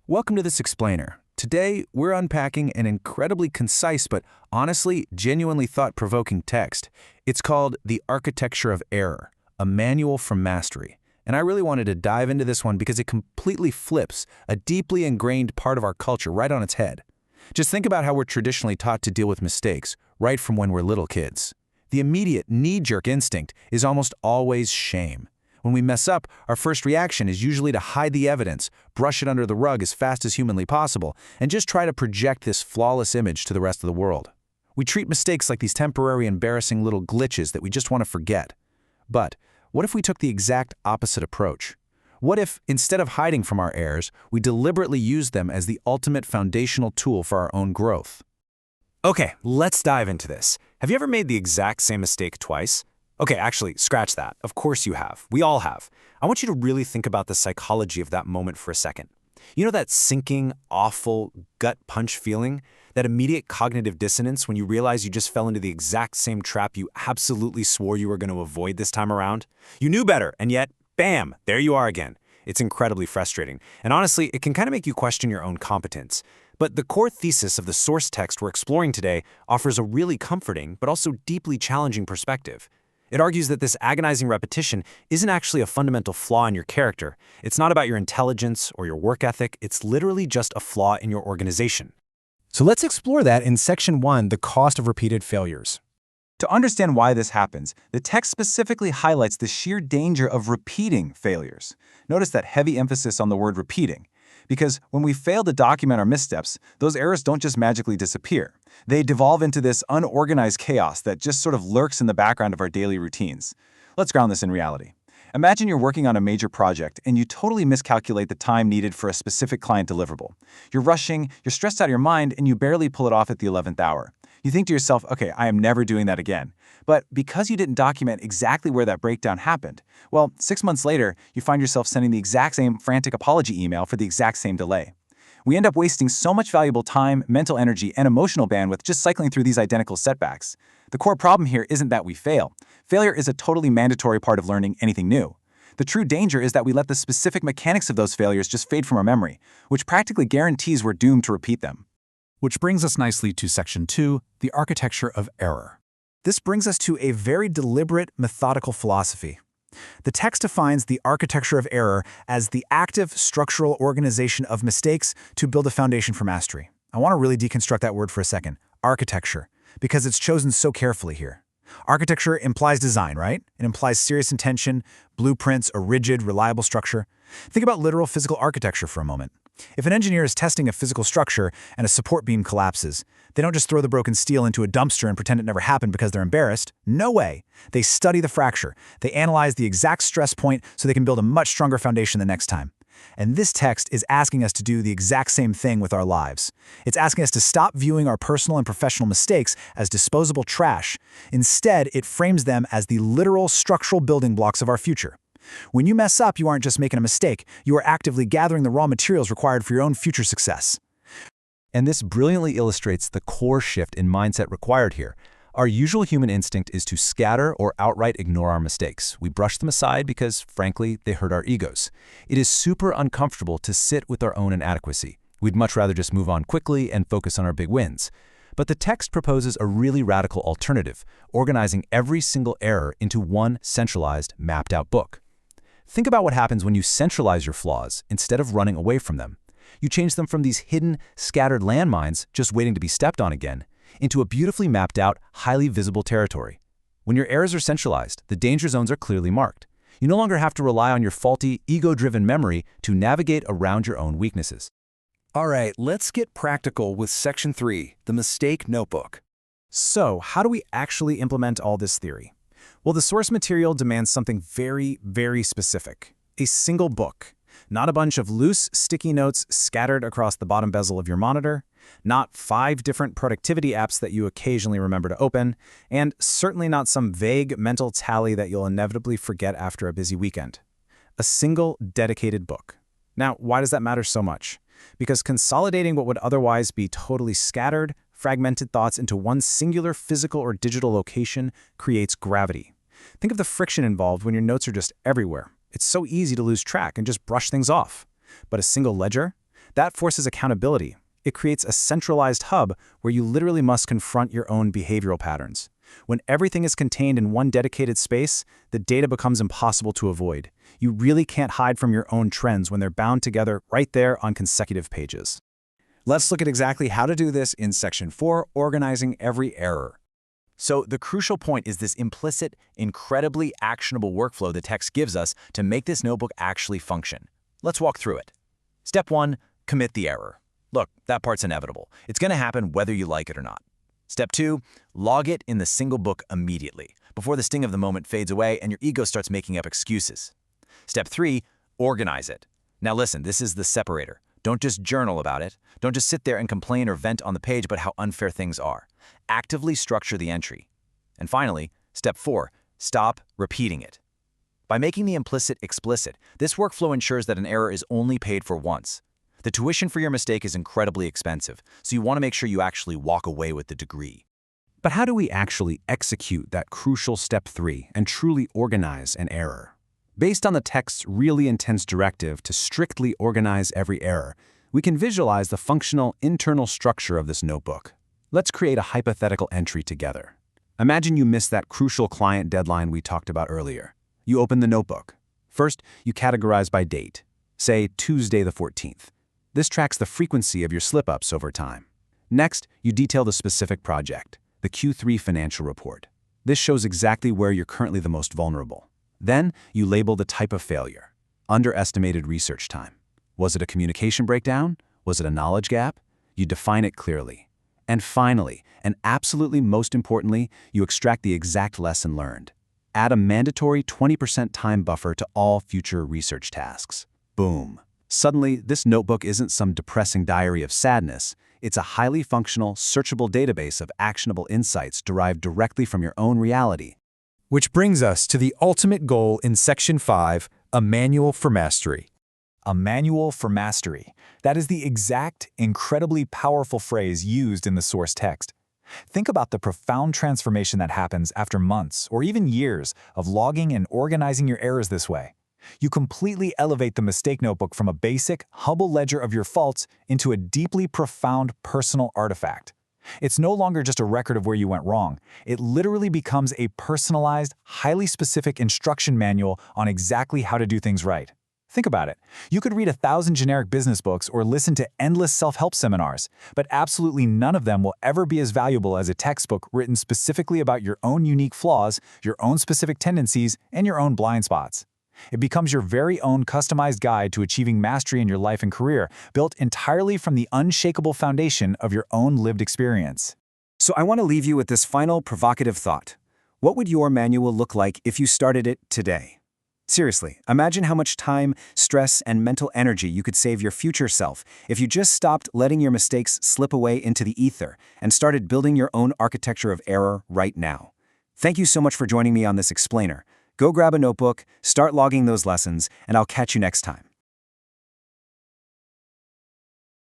Welcome to this explainer. Today, we're unpacking an incredibly concise but honestly, genuinely thought-provoking text. It's called The Architecture of Error, a manual for mastery. And I really wanted to dive into this one because it completely flips a deeply ingrained part of our culture right on its head. Just think about how we're traditionally taught to deal with mistakes, right from when we're little kids. The immediate, knee-jerk instinct is almost always shame. When we mess up, our first reaction is usually to hide the evidence, brush it under the rug as fast as humanly possible, and just try to project this flawless image to the rest of the world. We treat mistakes like these temporary, embarrassing little glitches that we just want to forget. But what if we took the exact opposite approach? What if, instead of hiding from our errors, we deliberately used them as the ultimate foundational tool for our own growth? Okay, let's dive into this. Have you ever made the exact same mistake twice? Okay, actually, scratch that. Of course you have. We all have. I want you to really think about the psychology of that moment for a second. You know that sinking, awful, gut punch feeling? That immediate cognitive dissonance when you realize you just fell into the exact same trap you absolutely swore you were going to avoid this time around? You knew better, and yet, bam, there you are again. It's incredibly frustrating. And honestly, it can kind of make you question your own competence. But the core thesis of the source text we're exploring today offers a really comforting, but also deeply challenging perspective. It argues that this agonizing repetition isn't actually a fundamental flaw in your character. It's not about your intelligence or your work ethic. It's literally just a flaw in your organization. So let's explore that in Section 1, the cost of repeated failures. To understand why this happens, the text specifically highlights the sheer danger of repeating failures. Notice that heavy emphasis on the word repeating. Because when we fail to document our missteps, those errors don't just magically disappear. They devolve into this unorganized chaos that just sort of lurks in the background of our daily routines. Let's ground this in reality. Imagine you're working on a major project and you totally miscalculate the time needed for a specific client deliverable. You're rushing, you're stressed out of your mind, and you barely pull it off at the 11th hour. You think to yourself, okay, I am never doing that again. But because you didn't document exactly where that breakdown happened, well, 6 months later, you find yourself sending the exact same frantic apology email for the exact same delay. We end up wasting so much valuable time, mental energy, and emotional bandwidth just cycling through these identical setbacks. The core problem here isn't that we fail. Failure is a totally mandatory part of learning anything new. The true danger is that we let the specific mechanics of those failures just fade from our memory, which practically guarantees we're doomed to repeat them. Which brings us nicely to Section 2, the architecture of error. This brings us to a very deliberate, methodical philosophy. The text defines the architecture of error as the active, structural organization of mistakes to build a foundation for mastery. I want to really deconstruct that word for a second, architecture, because it's chosen so carefully here. Architecture implies design, right? It implies serious intention, blueprints, a rigid, reliable structure. Think about literal physical architecture for a moment. If an engineer is testing a physical structure and a support beam collapses, they don't just throw the broken steel into a dumpster and pretend it never happened because they're embarrassed. No way. They study the fracture. They analyze the exact stress point so they can build a much stronger foundation the next time. And this text is asking us to do the exact same thing with our lives. It's asking us to stop viewing our personal and professional mistakes as disposable trash. Instead, it frames them as the literal structural building blocks of our future. When you mess up, you aren't just making a mistake, you are actively gathering the raw materials required for your own future success. And this brilliantly illustrates the core shift in mindset required here. Our usual human instinct is to scatter or outright ignore our mistakes. We brush them aside because, frankly, they hurt our egos. It is super uncomfortable to sit with our own inadequacy. We'd much rather just move on quickly and focus on our big wins. But the text proposes a really radical alternative, organizing every single error into one centralized, mapped-out book. Think about what happens when you centralize your flaws instead of running away from them. You change them from these hidden, scattered landmines just waiting to be stepped on again into a beautifully mapped out, highly visible territory. When your errors are centralized, the danger zones are clearly marked. You no longer have to rely on your faulty, ego-driven memory to navigate around your own weaknesses. All right, let's get practical with Section 3, the mistake notebook. So, how do we actually implement all this theory? Well, the source material demands something very, very specific. A single book. Not a bunch of loose, sticky notes scattered across the bottom bezel of your monitor, not 5 different productivity apps that you occasionally remember to open, and certainly not some vague mental tally that you'll inevitably forget after a busy weekend. A single, dedicated book. Now, why does that matter so much? Because consolidating what would otherwise be totally scattered, fragmented thoughts into one singular physical or digital location creates gravity. Think of the friction involved when your notes are just everywhere. It's so easy to lose track and just brush things off. But a single ledger? That forces accountability. It creates a centralized hub where you literally must confront your own behavioral patterns. When everything is contained in one dedicated space, the data becomes impossible to avoid. You really can't hide from your own trends when they're bound together right there on consecutive pages. Let's look at exactly how to do this in Section 4, Organizing Every Error. So the crucial point is this implicit, incredibly actionable workflow the text gives us to make this notebook actually function. Let's walk through it. Step 1, commit the error. Look, that part's inevitable. It's going to happen whether you like it or not. Step 2, log it in the single book immediately, before the sting of the moment fades away and your ego starts making up excuses. Step 3, organize it. Now listen, this is the separator. Don't just journal about it. Don't just sit there and complain or vent on the page about how unfair things are. Actively structure the entry. And finally, step 4, stop repeating it. By making the implicit explicit, this workflow ensures that an error is only paid for once. The tuition for your mistake is incredibly expensive, so you want to make sure you actually walk away with the degree. But how do we actually execute that crucial step 3 and truly organize an error? Based on the text's really intense directive to strictly organize every error, we can visualize the functional internal structure of this notebook. Let's create a hypothetical entry together. Imagine you missed that crucial client deadline we talked about earlier. You open the notebook. First, you categorize by date. Say Tuesday the 14th. This tracks the frequency of your slip-ups over time. Next, you detail the specific project, the Q3 financial report. This shows exactly where you're currently the most vulnerable. Then, you label the type of failure. Underestimated research time. Was it a communication breakdown? Was it a knowledge gap? You define it clearly. And finally, and absolutely most importantly, you extract the exact lesson learned. Add a mandatory 20% time buffer to all future research tasks. Boom. Suddenly, this notebook isn't some depressing diary of sadness. It's a highly functional, searchable database of actionable insights derived directly from your own reality. Which brings us to the ultimate goal in Section 5, a manual for mastery. A manual for mastery. That is the exact, incredibly powerful phrase used in the source text. Think about the profound transformation that happens after months or even years of logging and organizing your errors this way. You completely elevate the mistake notebook from a basic, humble ledger of your faults into a deeply profound personal artifact. It's no longer just a record of where you went wrong. It literally becomes a personalized, highly specific instruction manual on exactly how to do things right. Think about it. You could read 1,000 generic business books or listen to endless self-help seminars, but absolutely none of them will ever be as valuable as a textbook written specifically about your own unique flaws, your own specific tendencies, and your own blind spots. It becomes your very own customized guide to achieving mastery in your life and career, built entirely from the unshakable foundation of your own lived experience. So I want to leave you with this final provocative thought. What would your manual look like if you started it today? Seriously, imagine how much time, stress, and mental energy you could save your future self if you just stopped letting your mistakes slip away into the ether and started building your own architecture of error right now. Thank you so much for joining me on this explainer. Go grab a notebook, start logging those lessons, and I'll catch you next time.